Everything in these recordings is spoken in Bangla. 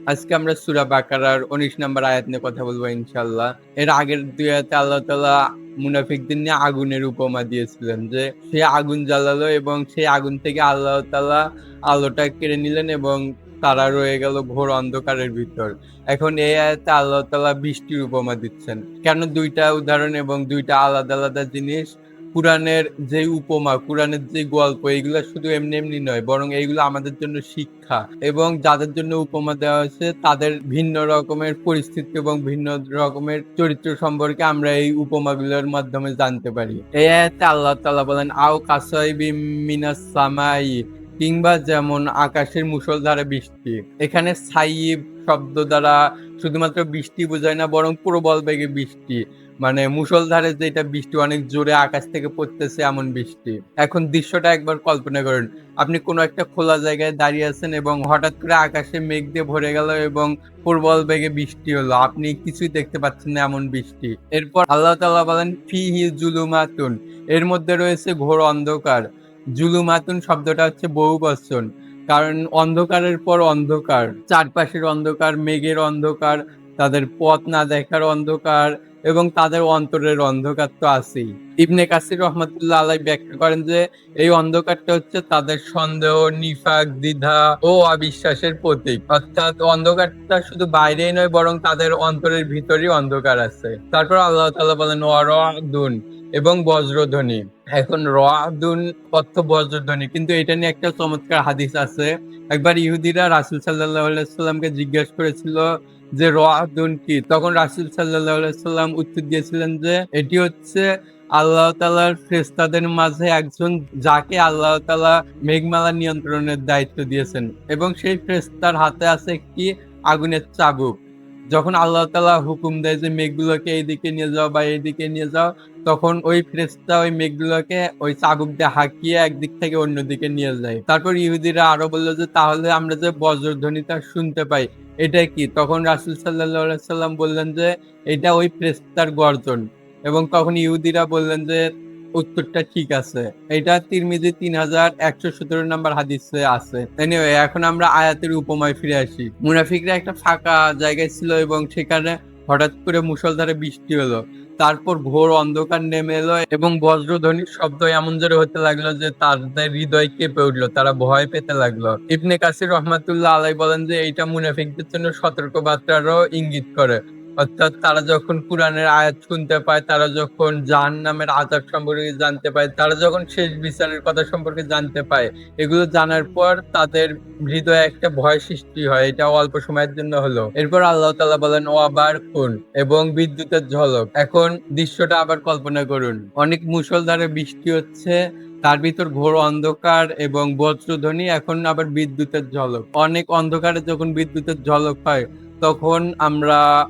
আজকে আমরা সূরা বাকারার ১৯ নম্বর আয়াত নিয়ে কথা বলবো ইনশাআল্লাহ। এর আগের ২ আয়াতে আল্লাহ তাআলা মুনাফিকদের নিয়ে আগুনের উপমা দিয়েছিলেন যে, সে আগুন জ্বালালো এবং সেই আগুন থেকে আল্লাহ তাআলা আলোটা কেড়ে নিলেন এবং তারা রয়ে গেল ঘোর অন্ধকারের ভিতর। এখন এই আয়াতে আল্লাহ তাআলা বৃষ্টির উপমা দিচ্ছেন। কেন ২ টা উদাহরণ এবং ২ টা আলাদা, আলাদা জিনিস? কুরআনের যে উপমা, কুরআনের যে গল্প এগুলা শুধু এমনি, এমনি নয় বরং এইগুলো আমাদের জন্য শিক্ষা এবং যাদের জন্য উপমা দেওয়া হয়েছে তাদের ভিন্ন রকমের পরিস্থিতি এবং ভিন্ন রকমের চরিত্র সম্পর্কে আমরা এই উপমাগুলোর মাধ্যমে জানতে পারি। এই আয়াতে আল্লাহ তাআলা বলেন, "আও কাসাইবিম মিনাস সামাই" কিংবা যেমন আকাশের মুষলধারে বৃষ্টি। এখানে সাইয়্যিব শব্দ দ্বারা শুধুমাত্র বৃষ্টি বোঝায় না বরং প্রবল বেগে বৃষ্টি। মানে মুষলধারে যেটা বৃষ্টি অনেক জোরে আকাশ থেকে পড়তেছে এমন বৃষ্টি। এখন দৃশ্যটা একবার কল্পনা করুন। আপনি কোনো একটা খোলা জায়গায় দাঁড়িয়ে আছেন এবং হঠাৎ করে আকাশে মেঘ দিয়ে ভরে গেল এবং প্রবল বেগে বৃষ্টি হলো। আপনি কিছুই দেখতে পাচ্ছেন না এমন বৃষ্টি। এরপর আল্লাহ তাআলা বলেন ফিহি জুলুমাতুন, এর মধ্যে রয়েছে ঘোর অন্ধকার। জুলুমাতুন শব্দটা হচ্ছে বহুবচন। কারণ অন্ধকারের পর অন্ধকার। চারপাশের অন্ধকার, মেঘের অন্ধকার, তাদের পথ না দেখার অন্ধকার এবং তাদের অন্তরের অন্ধকার তো আছেই। ইবনে কাসির রহমাতুল্লাহ আলাইহি ব্যাখ্যা করেন যে এই অন্ধকারটা হচ্ছে তাদের সন্দেহ, নিফাক, দ্বিধা ও অবিশ্বাসের প্রতীক। অর্থাৎ অন্ধকারটা শুধু বাইরেই নয় বরং তাদের অন্তরের ভিতরেই অন্ধকার আছে। তারপর আল্লাহ তাআলা বলেন ওয়ারাদুন এবং বজ্রধ্বনি। এখন রাদুন অর্থ বজ্রধ্বনি, কিন্তু এটা নিয়ে একটা চমৎকার হাদিস আছে। একবার ইহুদিরা রাসূল সাল্লাল্লাহু আলাইহি ওয়াসাল্লামকে জিজ্ঞেস করেছিল যে রাদুন কি? তখন রাসূল সাল্লাল্লাহু আলাইহি ওয়াসাল্লাম উত্তর দিয়েছিলেন যে এটি হচ্ছে আল্লাহ তাআলার ফেরেশতাদের মাঝে একজন যাকে আল্লাহ তাআলা মেঘমালা নিয়ন্ত্রণের দায়িত্ব দিয়েছেন এবং সেই ফেরেশতার হাতে আছে একটি আগুনের চাবুক। যখন আল্লাহ তাআলা হুকুম দেয় যে মেঘগুলোকে এইদিকে নিয়ে যাও বা এইদিকে নিয়ে যাও, তখন ওই ফেরেশতা ওই মেঘগুলোকে ওই চাবুক দিয়ে হাঁকিয়ে একদিক থেকে অন্যদিকে নিয়ে যায়। তারপর ইহুদিরা আরো বলল যে তাহলে আমরা যে বজ্রধ্বনিটা শুনতে পাই এটা কি? তখন রাসূল সাল্লাল্লাহু আলাইহি সাল্লাম বললেন যে এটা ওই ফেরেশতার গর্জন। এবং তখন ইহুদিরা বললেন যে উত্তরটা ঠিক আছে। এইটা তিরমিজি ৩১১৭ নাম্বার হাদিসে আছে। এনিওয়ে এখন আমরা আয়াতের উপমায় ফিরে আসি। মুনাফিকরা একটা ফাঁকা জায়গায় ছিল এবং সেখানে হঠাৎ করে মুষলধারে বৃষ্টি হলো। তারপর ঘোর অন্ধকার নেমে এলো এবং বজ্রধ্বনির শব্দ এমন জোরে হতে লাগলো যে তাদের হৃদয় কেঁপে উঠলো। তারা ভয় পেতে লাগলো। ইবনে কাসির রহমাতুল্লাহ আলাইহি বলেন যে এইটা মুনাফিকদের জন্য সতর্কবার্তারও ইঙ্গিত করে। অর্থাৎ তারা যখন কুরআনের আয়াত শুনতে পায়, তারা যখন জাহান্নামের আযাব সম্পর্কে জানতে পায়, তারা যখন শেষ বিচারের কথা সম্পর্কে জানতে পায়, এগুলো জানার পর তাদের হৃদয়ে একটা ভয় সৃষ্টি হয়। এটা অল্প সময়ের জন্য হলো। এরপর আল্লাহ তাআলা বলেন ওয়া বারকুন এবং বিদ্যুতের ঝলক। এখন দৃশ্যটা আবার কল্পনা করুন। অনেক মুষলধারে বৃষ্টি হচ্ছে, তার ভিতর ঘোর অন্ধকার এবং বজ্রধ্বনি, এখন আবার বিদ্যুতের ঝলক। অনেক অন্ধকারে যখন বিদ্যুতের ঝলক হয়, তখন আমরা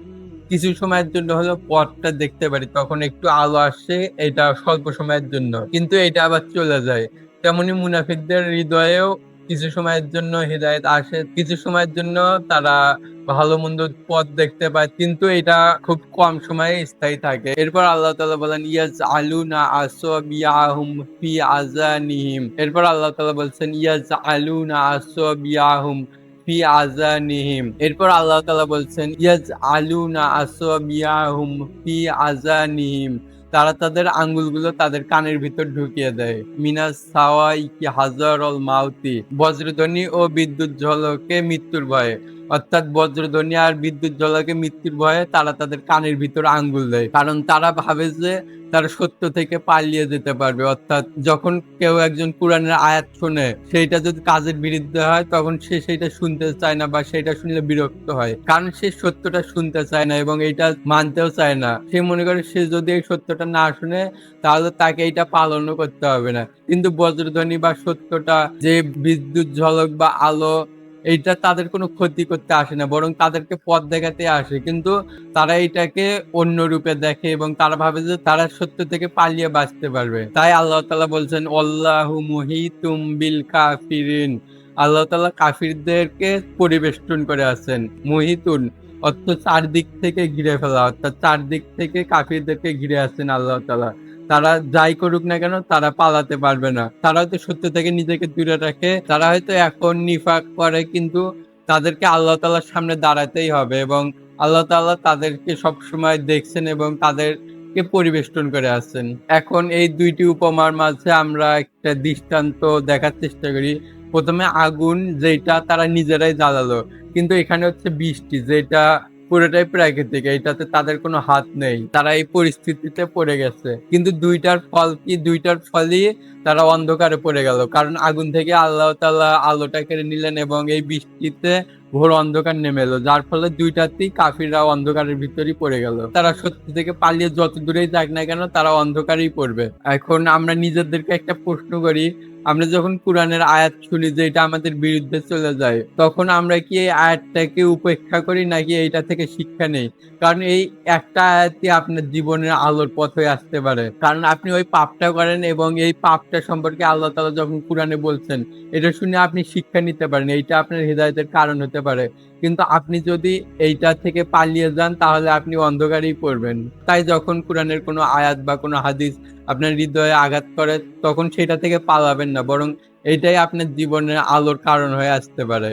কিছু সময়ের জন্য হলেও পথটা দেখতে পারি। তখন একটু আলো আসে, এটা স্বল্প সময়ের জন্য। কিন্তু এটা আবার চলে যায়। তেমনি মুনাফিকদের হৃদয়েও কিছু সময়ের জন্য হিদায়াত আসে। কিছু সময়ের জন্য তারা ভালো-মন্দ পথ দেখতে পায়। কিন্তু এটা খুব কম সময়ে স্থায়ী থাকে। এরপর আল্লাহ তাআলা বলেন ইয়াজআলুনা আসাবিয়াহুম ফি আযানিহিম। এরপর আল্লাহ তাআলা বলছেন ইয়াজআলুনা আসাবিয়াহুম ফি আযানিহিম। এরপর আল্লাহ তাআলা বলছেন ইয়াজআলুনা আসাবিয়াহুম ফি আযানিহিম। তারা তাদের আঙ্গুলগুলো তাদের কানের ভিতর ঢুকিয়ে দেয়। মিনাস সাওয়াইকি হাযারাল মাউতি। বজ্রধ্বনি ও বিদ্যুৎ ঝলকে মৃত্যুর ভয়ে। অর্থাৎ বজ্রধ্বনি আর বিদ্যুৎ ঝলকে মৃত্যুর ভয়ে তারা তাদের কানের ভিতর আঙ্গুল দেয়। কারণ তারা ভাবে যে তারা সত্য থেকে পালিয়ে যেতে পারবে। অর্থাৎ যখন কেউ একজন কুরআনের আয়াত শোনে, সেইটা যদি কাজের বিরুদ্ধে হয় তখন সে সেইটা শুনতে চায় না বা সেইটা শুনলে বিরক্ত হয়। কারণ সে সত্যটা শুনতে চায় না এবং এইটা মানতেও চায় না। সে মনে করে সে যদি এই সত্যটা না শুনে তাহলে তাকে এইটা পালনও করতে হবে না। কিন্তু বজ্রধ্বনি বা সত্যটা যে বিদ্যুৎ ঝলক বা আলো, এইটা তাদের কোনো ক্ষতি করতে আসে না বরং তাদেরকে পথ দেখাতে আসে। কিন্তু তারা এটাকে অন্য রূপে দেখে এবং তারা ভাবে যে তারা সত্য থেকে পালিয়ে বাঁচতে পারবে। তাই আল্লাহ তাআলা বলছেন ওয়াল্লাহু মুহীতুম বিল কাফিরিন। আল্লাহ তাআলা কাফিরদেরকে পরিবেষ্টন করে আছেন। মুহিতুন অর্থ চারদিক থেকে ঘিরে ফেলা, অর্থাৎ চারদিক থেকে কাফিরদেরকে ঘিরে আছেন আল্লাহ তাআলা। তারা যাই করুক না কেন তারা পালাতে পারবে না। তারা হয়তো সত্য থেকে নিজেকে দূরে রাখে। তারা হয়তো এখন নিফাক করে কিন্তু তাদেরকে আল্লাহ তাআলার সামনে দাঁড়াতেই হবে এবং আল্লাহ তাআলা তাদেরকে সবসময় দেখছেন এবং তাদেরকে পরিবেষ্টন করে আছেন। এখন এই ২ টি উপমার মাঝে আমরা একটা দৃষ্টান্ত দেখার চেষ্টা করি। ১ম এ আগুন যেইটা তারা নিজেরাই জ্বালালো। কিন্তু এখানে হচ্ছে বৃষ্টি যেটা পুরোটাই প্রাকৃতিক। এইটাতে তাদের কোনো হাত নেই। তারা এই পরিস্থিতিতে পড়ে গেছে। কিন্তু ২ টার ফল কি? ২ টার ফলই তারা অন্ধকারে পড়ে গেল। কারণ আগুন থেকে আল্লাহ তাআলা আলোটা কেড়ে নিলেন এবং এই বৃষ্টিতে ঘোর অন্ধকার নেমে এলো। যার ফলে ২ টাতেই কাফিররা অন্ধকারের ভিতরেই পড়ে গেল। তারা সত্য থেকে পালিয়ে যত দূরেই যাক না কেন তারা অন্ধকারেই পড়বে। এখন আমরা নিজেদেরকে একটা প্রশ্ন করি, আমরা যখন কুরআনের আয়াত শুনি যে এটা আমাদের বিরুদ্ধে চলে যায়, তখন আমরা কি এই আয়াতটাকে উপেক্ষা করি নাকি এইটা থেকে শিক্ষা নেই? কারণ এই একটা আয়াতই আপনার জীবনের আলোর পথ হয়ে আসতে পারে। কারণ আপনি ওই পাপটা করেন এবং এই পাপটা সম্পর্কে আল্লাহ তাআলা যখন কুরআনে বলছেন, এটা শুনে আপনি শিক্ষা নিতে পারেন। এইটা আপনার হিদায়াতের কারণ হতে পারে। কিন্তু আপনি যদি এইটা থেকে পালিয়ে যান তাহলে আপনি অন্ধকারেই পড়বেন। তাই যখন কুরআনের কোনো আয়াত বা কোনো হাদিস আপনার হৃদয়ে আঘাত করে তখন সেটা থেকে পালাবেন না। বরং এইটাই আপনার জীবনের আলোর কারণ হয়ে আসতে পারে।